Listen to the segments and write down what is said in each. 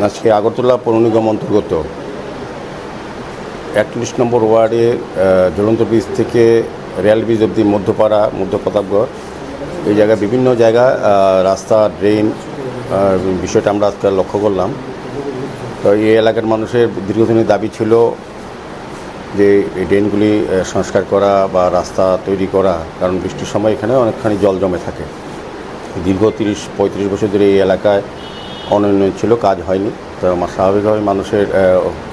আজকে আগরতলা পৌর নিগম অন্তর্গত 41 নম্বর ওয়ার্ডে জ্বলন্ত ব্রিজ থেকে রেল ব্রিজ অব্দি মধ্যপাড়া মধ্য প্রতাপগড় এই জায়গায় বিভিন্ন জায়গা রাস্তা ড্রেন বিষয়টা আমরা আজকে লক্ষ্য করলাম। তো এই এলাকার মানুষের দীর্ঘদিনের দাবি ছিল যে এই ড্রেনগুলি সংস্কার করা বা রাস্তা তৈরি করা, কারণ বৃষ্টির সময় এখানে অনেকখানি জল জমে থাকে। দীর্ঘ 30-35 বছর ধরে এই এলাকায় অনুন্নয়ন ছিল, কাজ হয়নি। তো স্বাভাবিকভাবে মানুষের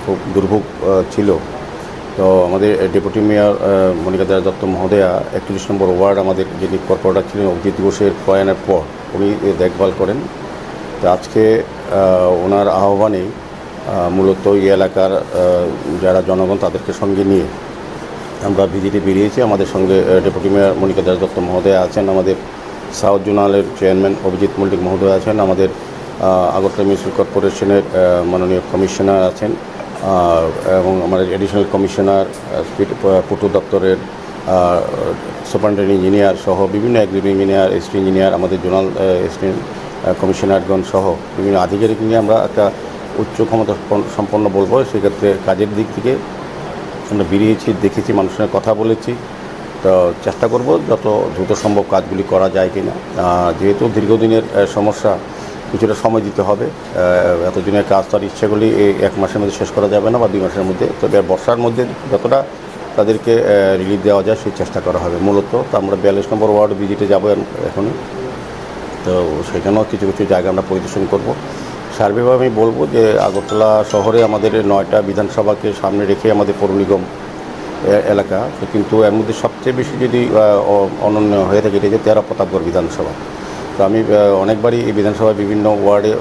খুব দুর্ভোগ ছিল। তো আমাদের ডেপুটি মেয়র মনিকা দত্ত মহোদয়া 41 নম্বর ওয়ার্ড আমাদের যিনি কর্পোরেটর ছিলেন অভিজিৎ ঘোষের প্রয়াণের পর উনি দেখভাল করেন। তো আজকে ওনার আহ্বানে মূলত এই এলাকার যারা জনগণ তাদেরকে সঙ্গে নিয়ে আমরা ভিজিটে বেরিয়েছি। আমাদের সঙ্গে ডেপুটি মেয়র মনিকা দত্ত মহোদয়া আছেন, আমাদের সাউথ জোনালের চেয়ারম্যান অভিজিৎ মল্লিক মহোদয় আছেন, আমাদের আগরতলা মিউনিসিপ্যাল কর্পোরেশনের মাননীয় কমিশনার আছেন, এবং আমাদের এডিশনাল কমিশনার পূর্ত দপ্তরের সুপারিনটেন্ডেন্ট ইঞ্জিনিয়ার সহ বিভিন্ন এক্সিকিউটিভ ইঞ্জিনিয়ার, এসটি ইঞ্জিনিয়ার, আমাদের জোনাল এসিস্ট্যান্ট কমিশনারগণ সহ বিভিন্ন আধিকারিক নিয়ে আমরা একটা উচ্চ ক্ষমতা সম্পন্ন বলবো। সেক্ষেত্রে কাজের দিক থেকে আমরা বেরিয়েছি, দেখেছি, মানুষের সঙ্গে কথা বলেছি। তো চেষ্টা করব যত দ্রুত সম্ভব কাজগুলি করা যায় কিনা। যেহেতু দীর্ঘদিনের সমস্যা, কিছুটা সময় দিতে হবে। এতদিনের কাজ তার ইচ্ছেগুলি এই 1 মাসের মধ্যে শেষ করা যাবে না বা 2 মাসের মধ্যে। তবে বর্ষার মধ্যে যতটা তাদেরকে রিলিফ দেওয়া যায় সেই চেষ্টা করা হবে মূলত। তো আমরা 42 নম্বর ওয়ার্ড ভিজিটে যাবো এখনই। তো সেখানেও কিছু কিছু জায়গা আমরা পরিদর্শন করব। সার্বিকভাবে আমি বলবো যে আগরতলা শহরে আমাদের 9টা বিধানসভাকে সামনে রেখে আমাদের পৌর নিগম এলাকা, কিন্তু এর মধ্যে সবচেয়ে বেশি যদি অনন্য হয়ে থাকে এটা যে 13 প্রতাপগড় বিধানসভা। তো আমি অনেকবারই এই বিধানসভায় বিভিন্ন ওয়ার্ডে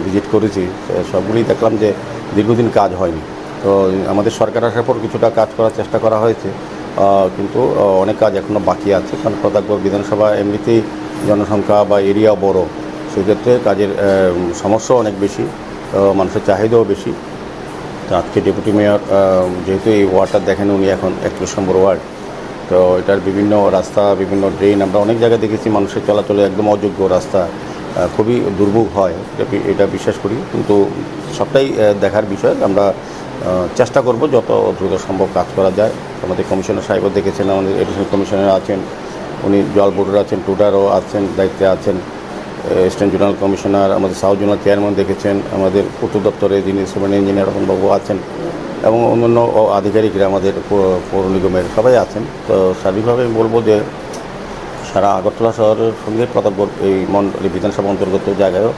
ভিজিট করেছি, সবগুলোই দেখলাম যে দীর্ঘদিন কাজ হয়নি। তো আমাদের সরকার আসার পর কিছুটা কাজ করার চেষ্টা করা হয়েছে, কিন্তু অনেক কাজ এখনও বাকি আছে। কারণ প্রতাপগড় বিধানসভা এমনিতেই জনসংখ্যা বা এরিয়া বড়, সেক্ষেত্রে কাজের সমস্যাও অনেক বেশি, মানুষের চাহিদাও বেশি। তো আজকে ডেপুটি মেয়র যেহেতু এই ওয়ার্ডটা দেখেন উনি এখন 41 নম্বর ওয়ার্ড, তো এটার বিভিন্ন রাস্তা, বিভিন্ন ড্রেন আমরা অনেক জায়গায় দেখেছি মানুষের চলাচলে একদম অযোগ্য রাস্তা, খুবই দুর্ভোগ হয়, এটা বিশ্বাস করি। কিন্তু সবটাই দেখার বিষয়। আমরা চেষ্টা করব যত দ্রুত সম্ভব কাজ করা যায়। আমাদের কমিশনার সাহেবও দেখেছেন, আমাদের এডিশনাল কমিশনার আছেন, উনি জল বোর্ডের আছেন, টুডারও আছেন, দায়িত্বে আছেন, এসিস্ট্যান্ট জোনাল কমিশনার, আমাদের সাউথ জোনাল চেয়ারম্যান দেখেছেন, আমাদের পূর্ত দপ্তরে যিনি সুপারিনটেন্ডেন্ট ইঞ্জিনিয়ার রতনবাবু আছেন, এবং অন্যান্য আধিকারিকরা আমাদের পৌর নিগমের সবাই আছেন। তো সার্বিকভাবে আমি বলবো যে সারা আগরতলা শহরের সঙ্গে প্রতাপগড় এই বিধানসভা অন্তর্গত জায়গায়ও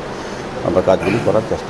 আমরা কাজগুলি করার চেষ্টা